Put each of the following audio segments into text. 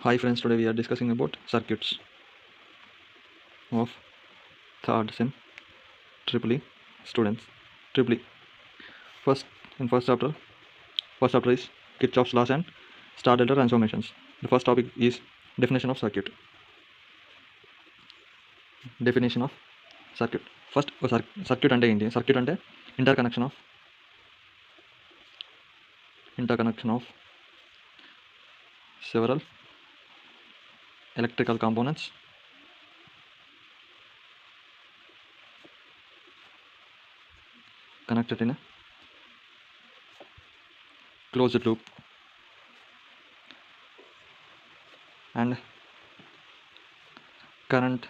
Hi friends, today we are discussing about circuits of third sem triple E students. Triple E. First in first chapter is Kirchhoff's laws and star delta transformations. The first topic is definition of circuit. Definition of circuit. First circuit అంటే ఏంటి? Circuit అంటే interconnection of several electrical components connected in a closed loop and current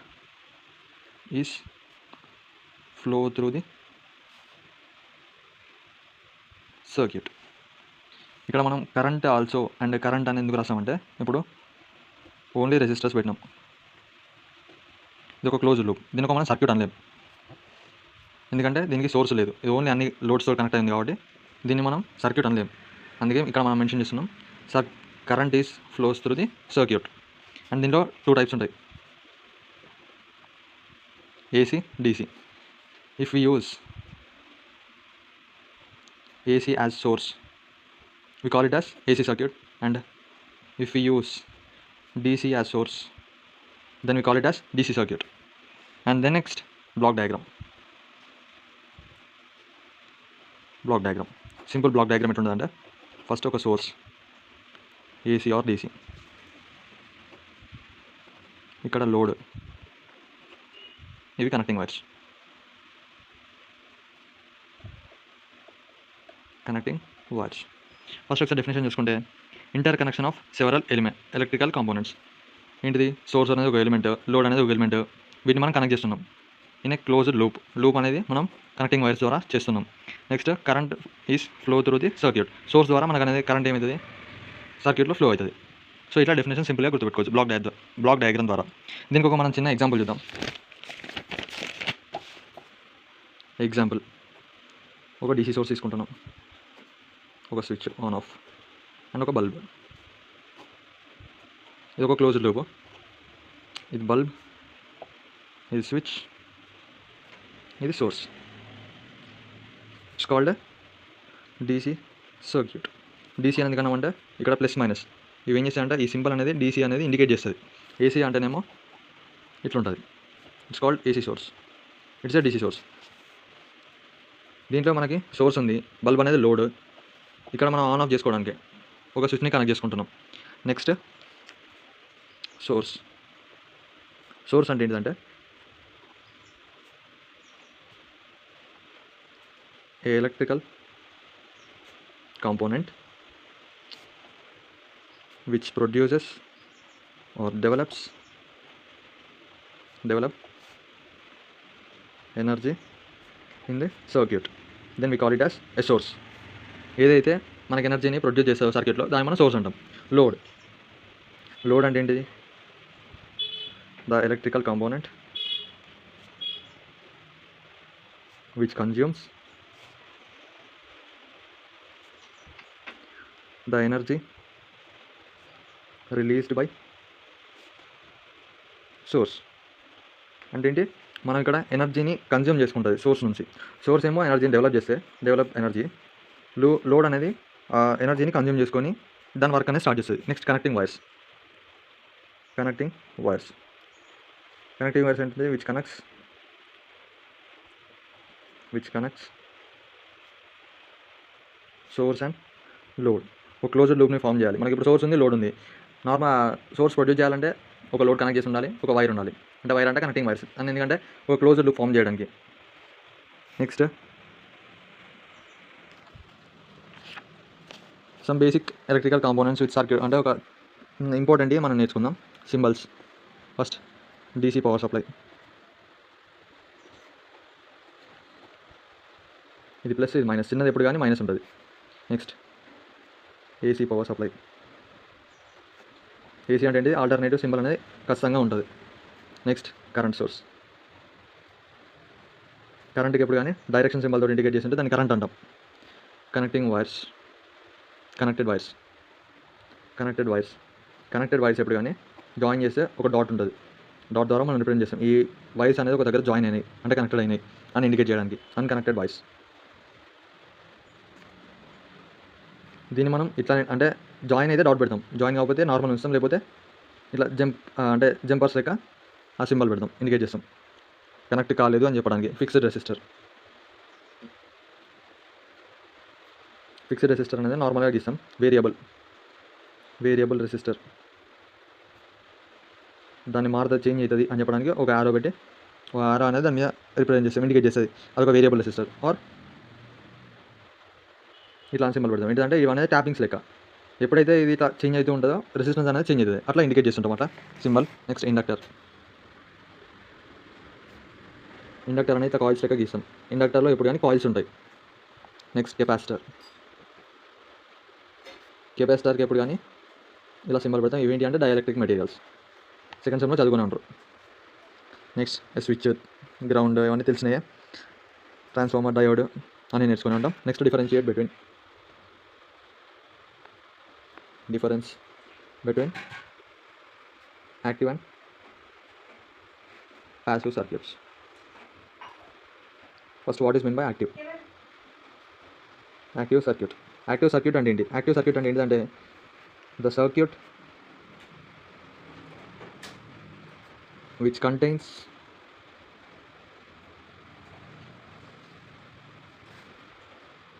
is flow through the circuit. ఇక్కడ మనం current also and current అని ఎందుకు రాసామంటే ఇప్పుడు only resistors పెట్టినాం, ఇది ఒక క్లోజ్ లూప్, దీని ఒక మనం సర్క్యూట్ అనలేం ఎందుకంటే దీనికి సోర్స్ లేదు, ఇది ఓన్లీ అన్ని లోడ్స్తో కనెక్ట్ అయింది కాబట్టి దీన్ని మనం సర్క్యూట్ అనలేం. అందుకే ఇక్కడ మనం మెన్షన్ చేస్తున్నాం current is flows through the circuit. And దీనిలో 2 టైప్స్ ఉంటాయి, AC, DC. If we use AC as source we call it as AC circuit, and if we use DC as source then we call it as DC circuit. And then next, block diagram. Simple block diagram etuntadante first oka source AC or DC, ikkada load, ivi connecting wires, first ఒకసారి definition చూసుకుంటే inter connection of several electrical components. ఏంటిది? Source అనేది ఒక element, load అనేది ఒక element, వీటిని మనం connect చేస్తున్నాం ఇన్ ఏ క్లోజ్డ్ లూప్ అనేది మనం కనెక్టింగ్ వైర్స్ ద్వారా చేస్తున్నాం. Next, current is flow through the circuit. Source ద్వారా మనకు అనేది కరెంట్ ఏమవుతుంది, సర్క్యూట్లో ఫ్లో అవుతుంది. సో ఇట్లా డెఫినేషన్ సింపుల్గా గుర్తుపెట్టుకోవచ్చు బ్లాక్ డయాగ్రామ్ ద్వారా. దీనికి ఒక మనం చిన్న ఎగ్జాంపుల్ చూద్దాం. ఎగ్జాంపుల్, ఒక డీసీ సోర్స్ తీసుకుంటున్నాం, ఒక స్విచ్ ఆన్ ఆఫ్ అండ్ ఒక బల్బ్. ఇది ఒక క్లోజ్డ్ లూప్, ఇది బల్బ్, ఇది స్విచ్, ఇది source. It's called DC circuit. DC అనేది కన్నామంటే ఇక్కడ ప్లస్ మైనస్ ఇవి ఏం చేస్తాయంటే ఈ సింబల్ అనేది డీసీ అనేది ఇండికేట్ చేస్తుంది. ఏసీ అంటేనేమో ఇట్లుంటుంది, it's called AC source, it's a DC source. దీంట్లో మనకి సోర్స్ ఉంది, బల్బ్ అనేది లోడ్, ఇక్కడ మనం ఆన్ ఆఫ్ చేసుకోవడానికి ఒక స్విచ్ని కనెక్ట్ చేసుకుంటున్నాం. నెక్స్ట్, సోర్స్ అంటే ఏంటంటే a electrical component which produces or develop energy in the circuit, then we call it as a source. ఏదైతే మనకి ఎనర్జీని ప్రొడ్యూస్ చేస్తారో సర్క్యూట్లో దాన్ని మనం సోర్స్ అంటాం. లోడ్ అంటే ఏంటిది? The electrical component which consumes the energy released by source. అంటే ఏంటి? మనం ఇక్కడ ఎనర్జీని కన్జ్యూమ్ చేసుకుంటుంది సోర్స్ నుంచి. సోర్స్ ఏమో ఎనర్జీని డెవలప్ ఎనర్జీ. లోడ్ అనేది ఎనర్జీని కన్జ్యూమ్ చేసుకొని దాని వర్క్ అనేది స్టార్ట్ చేస్తుంది. నెక్స్ట్, కనెక్టింగ్ వైర్స్ అంటే which connects source and load. ఒక క్లోజ్డ్ లూప్ని ఫామ్ చేయాలి. మనకి ఇప్పుడు సోర్స్ ఉంది, లోడ్ ఉంది. నార్మల్ సోర్స్ ప్రొడ్యూస్ చేయాలంటే ఒక లోడ్ కనెక్ట్ చేసి ఉండాలి, ఒక వైర్ ఉండాలి. అంటే వైర్ అంటే కనెక్టింగ్ వైర్స్ అని, ఎందుకంటే ఒక క్లోజ్డ్ లూప్ ఫామ్ చేయడానికి. Next, some basic electrical components with circuit. అంటే ఒక ఇంపార్టెంట్ మనం నేర్చుకుందాం. Symbols. First, DC power supply, ఇది ప్లస్, ఇది మైనస్. చిన్నది ఎప్పుడు కానీ మైనస్ ఉంటుంది. Next, AC power supply. AC అంటే ఏంటి? ఆల్టర్నేటివ్ సింబల్ అనేది ఖచ్చితంగా ఉంటుంది. Next, current source. కరెంట్కి ఎప్పుడు కానీ డైరెక్షన్ సింబల్తో ఇండికేట్ చేసి ఉంటే దాన్ని కరెంట్ అంటాం. Connecting wires, connected wires. Connected wires ఎప్పుడు కానీ జాయిన్ చేస్తే ఒక డాట్ ఉంటుంది. డాట్ ద్వారా మనం రిప్రజెంట్ చేస్తాం. ఈ వైర్స్ అనేది ఒక దగ్గర జాయిన్ అయినాయి అంటే కనెక్టెడ్ అయినాయి అని ఇండికేట్ చేయడానికి అన్కనెక్టెడ్ వైర్స్. దీన్ని మనం ఇట్లా అంటే జాయిన్ అయితే డాట్ పెడతాం, జాయిన్ కాకపోతే నార్మల్ ఉంచుతాం, లేకపోతే ఇట్లా అంటే జంపర్స్ లెక్క ఆ సింబల్ పెడతాం, ఇండికేట్ చేస్తాం కనెక్ట్ కాలేదు అని చెప్పడానికి. ఫిక్స్డ్ రెసిస్టర్ అనేది నార్మల్గా గీస్తాం. వేరియబుల్ రెసిస్టర్ దాన్ని మారితే చేంజ్ అవుతుంది అని చెప్పడానికి ఒక ఆరో పెట్టి, ఒక ఆరో అనేది దాని మీద రిప్రజెంట్ చేస్తాం, ఇండికేట్ చేస్తుంది అదొక వేరియబుల్ రెసిస్టర్. ఆర్ ఇట్లా సింబల్ పెడతాం. ఏంటంటే ఇవన్నీ ట్యాపింగ్స్ లెక్క. ఎప్పుడైతే ఇది ఇట్లా చేంజ్ అవుతూ ఉంటుందో రెసిస్టెన్స్ అనేది చేంజ్ అవుతుంది, అట్లా ఇండికేట్ చేస్తుంటాం అట్లా సింబల్. నెక్స్ట్ ఇండక్టర్ అనేది ఇట్లా కాయిల్స్ లెక్క గీస్తాం. ఇండక్టర్లో ఎప్పుడు కానీ కాయిల్స్ ఉంటాయి. నెక్స్ట్ కెపాసిటర్కి ఎప్పుడు కానీ ఇలా సింబల్ పెడతాం. ఇవేంటి అంటే డైఎలక్ట్రిక్ మెటీరియల్స్, సెకండ్ సెమ్లో చదువుకునే ఉంటారు. నెక్స్ట్ స్విచ్, గ్రౌండ్ ఇవన్నీ తెలిసినాయే. ట్రాన్స్ఫార్మర్, డయోడ్ అని నేర్చుకుని ఉంటాం. Next difference between active and passive circuits. First, what is meant by active circuit? Active circuit అంటే ఏంటి? యాక్టివ్ సర్క్యూట్ అంటే ఏంటంటే the circuit which contains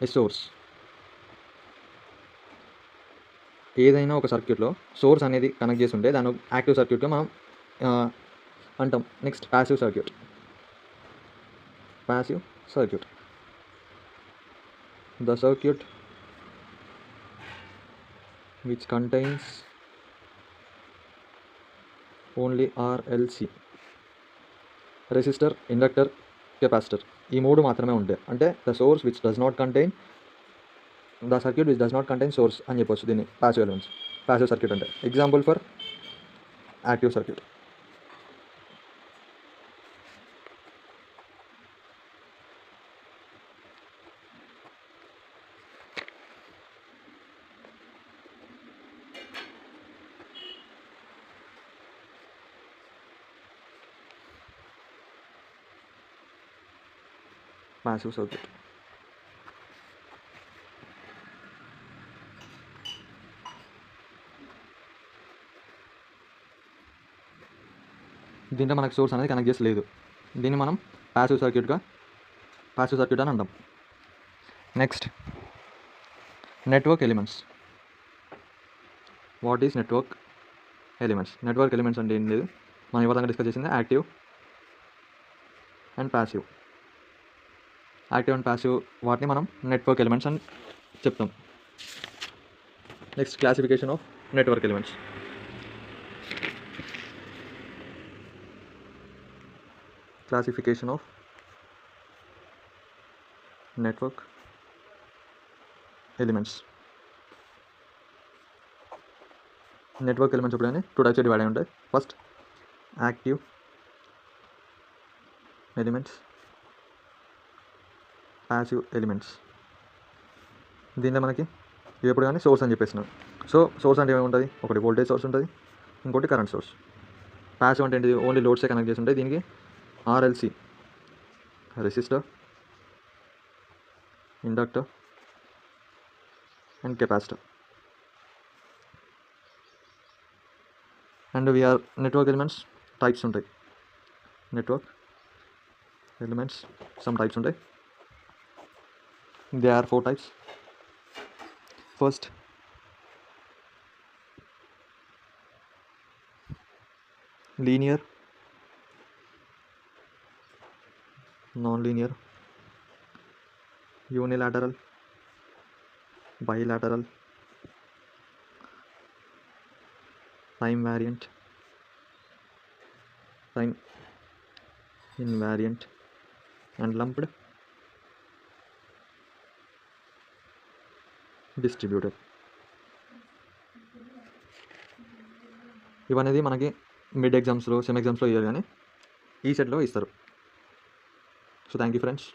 a source. ఏదైనా ఒక సర్క్యూట్లో సోర్స్ అనేది కనెక్ట్ చేసి ఉంటే దాన్ని యాక్టివ్ సర్క్యూట్గా మనం అంటాం. Next passive circuit. The circuit which contains only RLC, resistor, inductor, capacitor, ఈ మూడు మాత్రమే ఉంటాయి. అంటే the source which does not contain the circuit which does not contain source అని చెప్పొచ్చు దీన్ని ప్యాసివ్ సర్క్యూట్ అంటే. Example for active circuit. Passive circuit. దీంట్లో మనకు సోర్స్ అనేది కనెక్ట్ చేసి లేదు, దీన్ని మనం ప్యాసివ్ సర్క్యూట్ అని అంటాం. Next network elements. What is network elements? Network elements అంటే ఏం లేదు, మనం ఇవ్వడానికి డిస్కస్ చేసింది యాక్టివ్ అండ్ ప్యాసివ్. వాటిని మనం నెట్వర్క్ ఎలిమెంట్స్ అని చెప్తాం. Next classification of network elements. Network elements ఇప్పుడు 2 టైప్స్ డివైడ్ అయి ఉంటాయి. First active elements, passive elements. దీంట్లో మనకి ఎప్పుడు కానీ సోర్స్ అని చెప్పేసినాం. సో సోర్స్ అంటే ఏముంటుంది? ఒకటి వోల్టేజ్ సోర్స్ ఉంటుంది, ఇంకోటి కరెంట్ సోర్స్. ప్యాసివ్ అంటే ఏంటిది? ఓన్లీ లోడ్సే కనెక్ట్ చేసి ఉంటాయి. దీనికి RLC, resistor, inductor and capacitor. And network elements types ఉంటాయి. నెట్వర్క్ ఎలిమెంట్స్ సమ్ టైప్స్ ఉంటాయి. There are 4 types. First, linear, non-linear, unilateral, bilateral, time variant, time invariant and lumped, distributed. ఇవనేది మనకి mid ఎగ్జామ్స్లో, sem ఎగ్జామ్స్లో ఇవ్వరు, కానీ ఈ సెట్లో ఇస్తారు. So thank you friends.